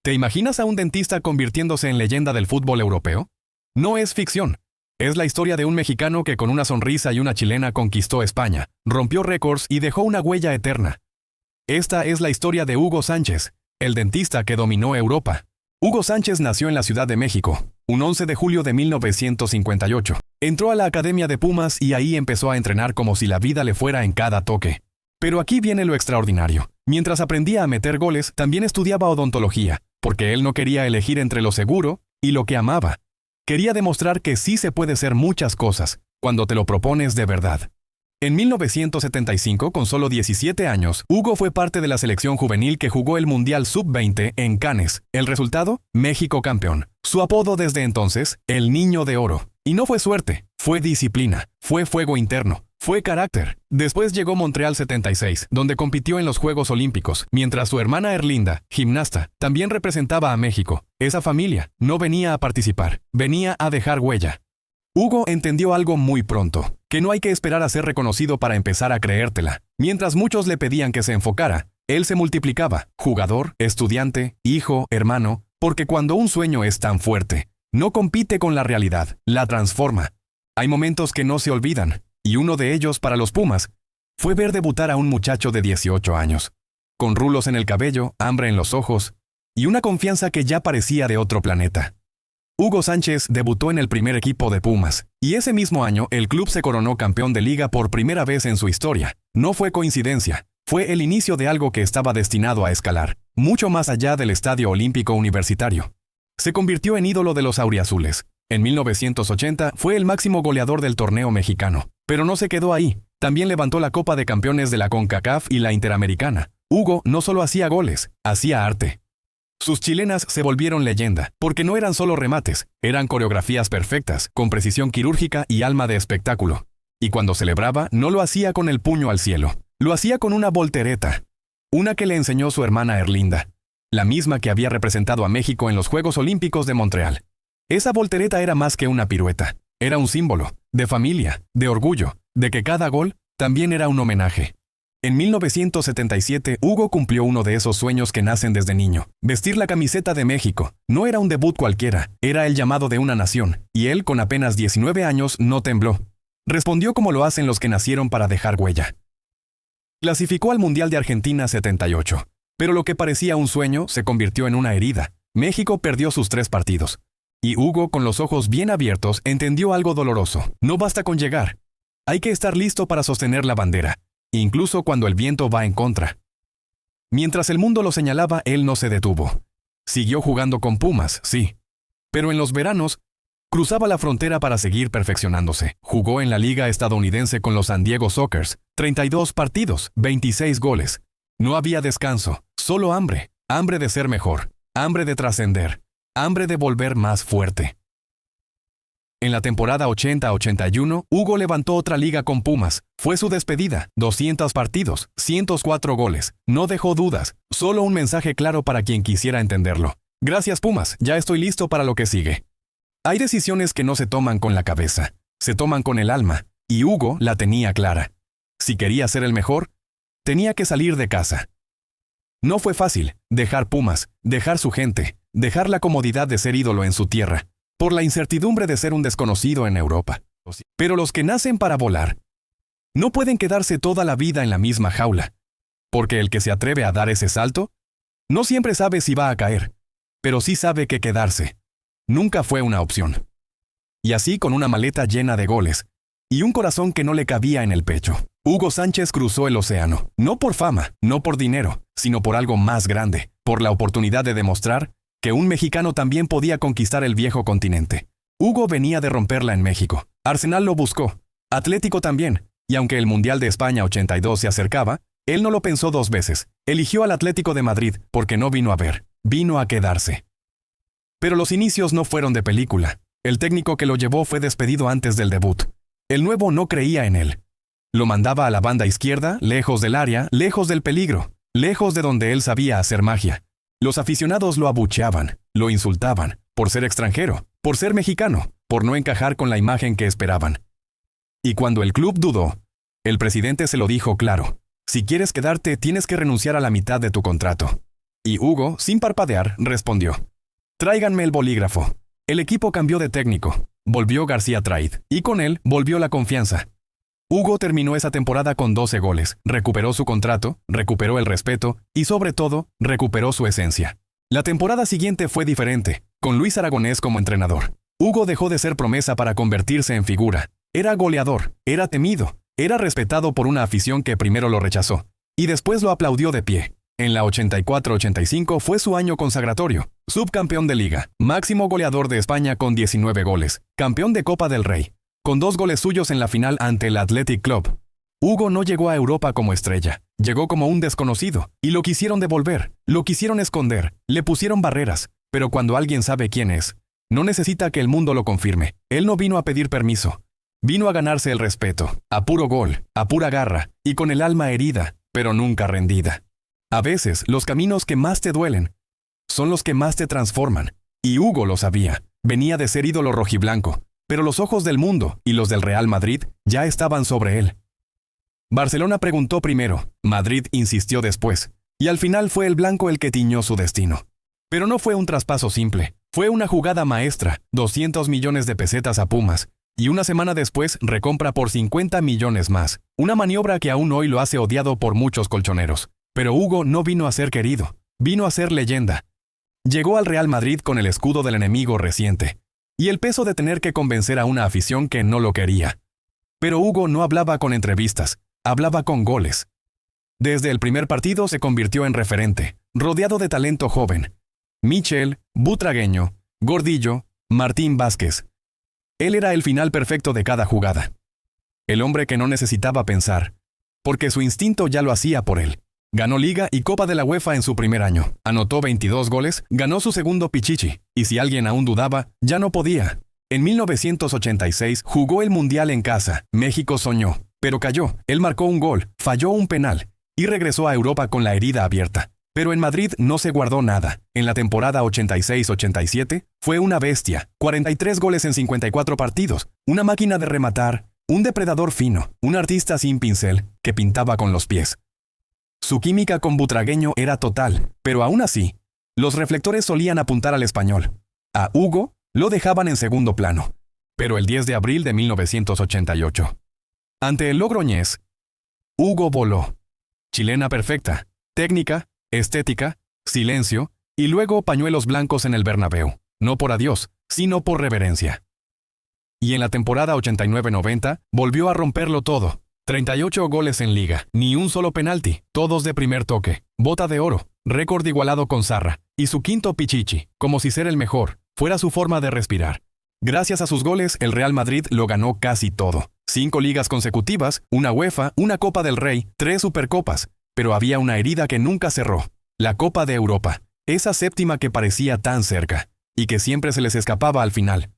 ¿Te imaginas a un dentista convirtiéndose en leyenda del fútbol europeo? No es ficción. Es la historia de un mexicano que con una sonrisa y una chilena conquistó España, rompió récords y dejó una huella eterna. Esta es la historia de Hugo Sánchez, el dentista que dominó Europa. Hugo Sánchez nació en la Ciudad de México, un 11 de julio de 1958. Entró a la Academia de Pumas y ahí empezó a entrenar como si la vida le fuera en cada toque. Pero aquí viene lo extraordinario. Mientras aprendía a meter goles, también estudiaba odontología, porque él no quería elegir entre lo seguro y lo que amaba. Quería demostrar que sí se puede ser muchas cosas, cuando te lo propones de verdad. En 1975, con solo 17 años, Hugo fue parte de la selección juvenil que jugó el Mundial Sub-20 en Cannes. El resultado, México campeón. Su apodo desde entonces, el Niño de Oro. Y no fue suerte, fue disciplina, fue fuego interno, fue carácter. Después llegó Montreal 76, donde compitió en los Juegos Olímpicos, mientras su hermana Erlinda, gimnasta, también representaba a México. Esa familia no venía a participar, venía a dejar huella. Hugo entendió algo muy pronto, que no hay que esperar a ser reconocido para empezar a creértela. Mientras muchos le pedían que se enfocara, él se multiplicaba, jugador, estudiante, hijo, hermano, porque cuando un sueño es tan fuerte, no compite con la realidad, la transforma. Hay momentos que no se olvidan, y uno de ellos para los Pumas fue ver debutar a un muchacho de 18 años, con rulos en el cabello, hambre en los ojos, y una confianza que ya parecía de otro planeta. Hugo Sánchez debutó en el primer equipo de Pumas, y ese mismo año el club se coronó campeón de liga por primera vez en su historia. No fue coincidencia, fue el inicio de algo que estaba destinado a escalar, mucho más allá del Estadio Olímpico Universitario. Se convirtió en ídolo de los auriazules. En 1980 fue el máximo goleador del torneo mexicano, pero no se quedó ahí. También levantó la Copa de Campeones de la CONCACAF y la Interamericana. Hugo no solo hacía goles, hacía arte. Sus chilenas se volvieron leyenda, porque no eran solo remates, eran coreografías perfectas, con precisión quirúrgica y alma de espectáculo. Y cuando celebraba, no lo hacía con el puño al cielo, lo hacía con una voltereta, una que le enseñó su hermana Erlinda, la misma que había representado a México en los Juegos Olímpicos de Montreal. Esa voltereta era más que una pirueta, era un símbolo, de familia, de orgullo, de que cada gol también era un homenaje. En 1977, Hugo cumplió uno de esos sueños que nacen desde niño. Vestir la camiseta de México. No era un debut cualquiera, era el llamado de una nación, y él, con apenas 19 años, no tembló. Respondió como lo hacen los que nacieron para dejar huella. Clasificó al Mundial de Argentina 78, pero lo que parecía un sueño se convirtió en una herida. México perdió sus 3 partidos. Y Hugo, con los ojos bien abiertos, entendió algo doloroso. No basta con llegar. Hay que estar listo para sostener la bandera, incluso cuando el viento va en contra. Mientras el mundo lo señalaba, él no se detuvo. Siguió jugando con Pumas, sí. Pero en los veranos, cruzaba la frontera para seguir perfeccionándose. Jugó en la liga estadounidense con los San Diego Sockers. 32 partidos, 26 goles. No había descanso, solo hambre. Hambre de ser mejor, hambre de trascender, hambre de volver más fuerte. En la temporada 80-81, Hugo levantó otra liga con Pumas. Fue su despedida. 200 partidos, 104 goles. No dejó dudas, solo un mensaje claro para quien quisiera entenderlo. Gracias Pumas, ya estoy listo para lo que sigue. Hay decisiones que no se toman con la cabeza, se toman con el alma, y Hugo la tenía clara. Si quería ser el mejor, tenía que salir de casa. No fue fácil dejar Pumas, dejar su gente, dejar la comodidad de ser ídolo en su tierra, por la incertidumbre de ser un desconocido en Europa. Pero los que nacen para volar no pueden quedarse toda la vida en la misma jaula, porque el que se atreve a dar ese salto no siempre sabe si va a caer, pero sí sabe que quedarse nunca fue una opción. Y así, con una maleta llena de goles y un corazón que no le cabía en el pecho, Hugo Sánchez cruzó el océano, no por fama, no por dinero, sino por algo más grande, por la oportunidad de demostrar que un mexicano también podía conquistar el viejo continente. Hugo venía de romperla en México. Arsenal lo buscó, Atlético también, y aunque el Mundial de España 82 se acercaba, él no lo pensó 2 veces. Eligió al Atlético de Madrid porque no vino a ver, vino a quedarse. Pero los inicios no fueron de película. El técnico que lo llevó fue despedido antes del debut. El nuevo no creía en él. Lo mandaba a la banda izquierda, lejos del área, lejos del peligro, lejos de donde él sabía hacer magia. Los aficionados lo abucheaban, lo insultaban, por ser extranjero, por ser mexicano, por no encajar con la imagen que esperaban. Y cuando el club dudó, el presidente se lo dijo claro: si quieres quedarte, tienes que renunciar a la mitad de tu contrato. Y Hugo, sin parpadear, respondió: «Tráiganme el bolígrafo». El equipo cambió de técnico. Volvió García Traid, y con él volvió la confianza. Hugo terminó esa temporada con 12 goles, recuperó su contrato, recuperó el respeto y, sobre todo, recuperó su esencia. La temporada siguiente fue diferente, con Luis Aragonés como entrenador. Hugo dejó de ser promesa para convertirse en figura. Era goleador, era temido, era respetado por una afición que primero lo rechazó y después lo aplaudió de pie. En la 84-85 fue su año consagratorio, subcampeón de Liga, máximo goleador de España con 19 goles, campeón de Copa del Rey, con 2 goles suyos en la final ante el Athletic Club. Hugo no llegó a Europa como estrella, llegó como un desconocido, y lo quisieron devolver, lo quisieron esconder, le pusieron barreras, pero cuando alguien sabe quién es, no necesita que el mundo lo confirme. Él no vino a pedir permiso, vino a ganarse el respeto, a puro gol, a pura garra, y con el alma herida, pero nunca rendida. A veces, los caminos que más te duelen son los que más te transforman, y Hugo lo sabía. Venía de ser ídolo rojiblanco, pero los ojos del mundo y los del Real Madrid ya estaban sobre él. Barcelona preguntó primero, Madrid insistió después, y al final fue el blanco el que tiñó su destino. Pero no fue un traspaso simple, fue una jugada maestra, 200 millones de pesetas a Pumas, y una semana después recompra por 50 millones más, una maniobra que aún hoy lo hace odiado por muchos colchoneros. Pero Hugo no vino a ser querido, vino a ser leyenda. Llegó al Real Madrid con el escudo del enemigo reciente, y el peso de tener que convencer a una afición que no lo quería. Pero Hugo no hablaba con entrevistas, hablaba con goles. Desde el primer partido se convirtió en referente, rodeado de talento joven. Michel, Butragueño, Gordillo, Martín Vázquez. Él era el final perfecto de cada jugada. El hombre que no necesitaba pensar, porque su instinto ya lo hacía por él. Ganó Liga y Copa de la UEFA en su primer año. Anotó 22 goles, ganó su segundo Pichichi, y si alguien aún dudaba, ya no podía. En 1986 jugó el Mundial en casa. México soñó, pero cayó. Él marcó un gol, falló un penal, y regresó a Europa con la herida abierta. Pero en Madrid no se guardó nada. En la temporada 86-87 fue una bestia. 43 goles en 54 partidos. Una máquina de rematar, un depredador fino, un artista sin pincel, que pintaba con los pies. Su química con Butragueño era total, pero aún así, los reflectores solían apuntar al español. A Hugo lo dejaban en segundo plano. Pero el 10 de abril de 1988, ante el Logroñés, Hugo voló. Chilena perfecta, técnica, estética, silencio, y luego pañuelos blancos en el Bernabéu, no por adiós, sino por reverencia. Y en la temporada 89-90 volvió a romperlo todo. 38 goles en Liga, ni un solo penalti, todos de primer toque, bota de oro, récord igualado con Zarra, y su quinto Pichichi, como si ser el mejor fuera su forma de respirar. Gracias a sus goles, el Real Madrid lo ganó casi todo. 5 ligas consecutivas, una UEFA, una Copa del Rey, 3 Supercopas, pero había una herida que nunca cerró, la Copa de Europa, esa séptima que parecía tan cerca, y que siempre se les escapaba al final.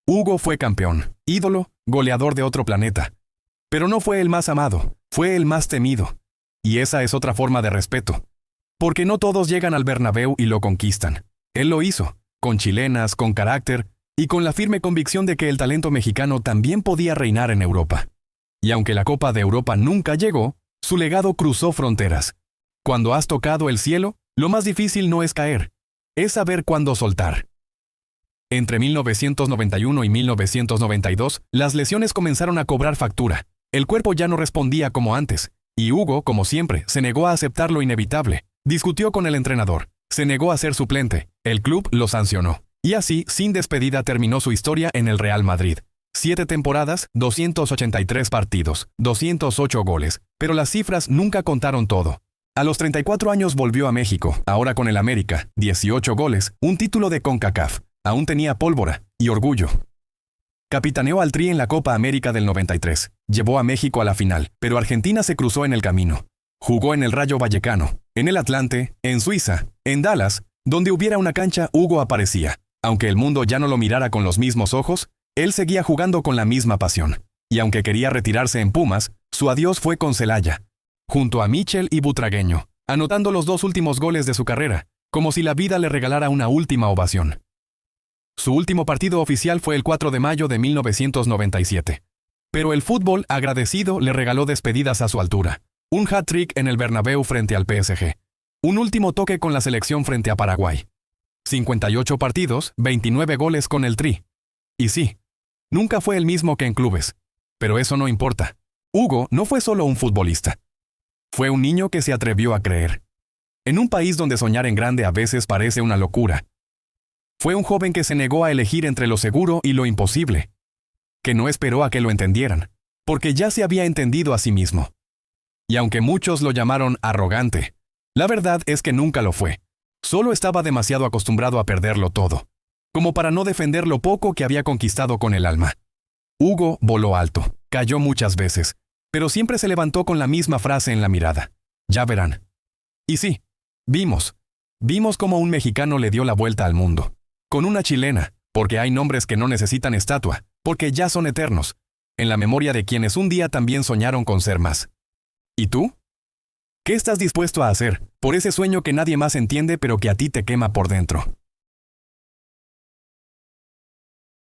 Hugo fue campeón, ídolo, goleador de otro planeta. Pero no fue el más amado, fue el más temido. Y esa es otra forma de respeto. Porque no todos llegan al Bernabéu y lo conquistan. Él lo hizo, con chilenas, con carácter, y con la firme convicción de que el talento mexicano también podía reinar en Europa. Y aunque la Copa de Europa nunca llegó, su legado cruzó fronteras. Cuando has tocado el cielo, lo más difícil no es caer, es saber cuándo soltar. Entre 1991 y 1992, las lesiones comenzaron a cobrar factura. El cuerpo ya no respondía como antes, y Hugo, como siempre, se negó a aceptar lo inevitable. Discutió con el entrenador, se negó a ser suplente, el club lo sancionó. Y así, sin despedida, terminó su historia en el Real Madrid. 7 temporadas, 283 partidos, 208 goles, pero las cifras nunca contaron todo. A los 34 años volvió a México, ahora con el América, 18 goles, un título de CONCACAF. Aún tenía pólvora y orgullo. Capitaneó al Tri en la Copa América del 93. Llevó a México a la final, pero Argentina se cruzó en el camino. Jugó en el Rayo Vallecano, en el Atlante, en Suiza, en Dallas, donde hubiera una cancha, Hugo aparecía. Aunque el mundo ya no lo mirara con los mismos ojos, él seguía jugando con la misma pasión. Y aunque quería retirarse en Pumas, su adiós fue con Celaya, junto a Michel y Butragueño, anotando los 2 últimos goles de su carrera, como si la vida le regalara una última ovación. Su último partido oficial fue el 4 de mayo de 1997. Pero el fútbol, agradecido, le regaló despedidas a su altura. Un hat-trick en el Bernabéu frente al PSG. Un último toque con la selección frente a Paraguay. 58 partidos, 29 goles con el Tri. Y sí, nunca fue el mismo que en clubes. Pero eso no importa. Hugo no fue solo un futbolista. Fue un niño que se atrevió a creer. En un país donde soñar en grande a veces parece una locura. Fue un joven que se negó a elegir entre lo seguro y lo imposible. Que no esperó a que lo entendieran, porque ya se había entendido a sí mismo. Y aunque muchos lo llamaron arrogante, la verdad es que nunca lo fue. Solo estaba demasiado acostumbrado a perderlo todo, como para no defender lo poco que había conquistado con el alma. Hugo voló alto, cayó muchas veces, pero siempre se levantó con la misma frase en la mirada. Ya verán. Y sí, vimos cómo un mexicano le dio la vuelta al mundo. Con una chilena, porque hay nombres que no necesitan estatua, porque ya son eternos, en la memoria de quienes un día también soñaron con ser más. ¿Y tú? ¿Qué estás dispuesto a hacer por ese sueño que nadie más entiende pero que a ti te quema por dentro?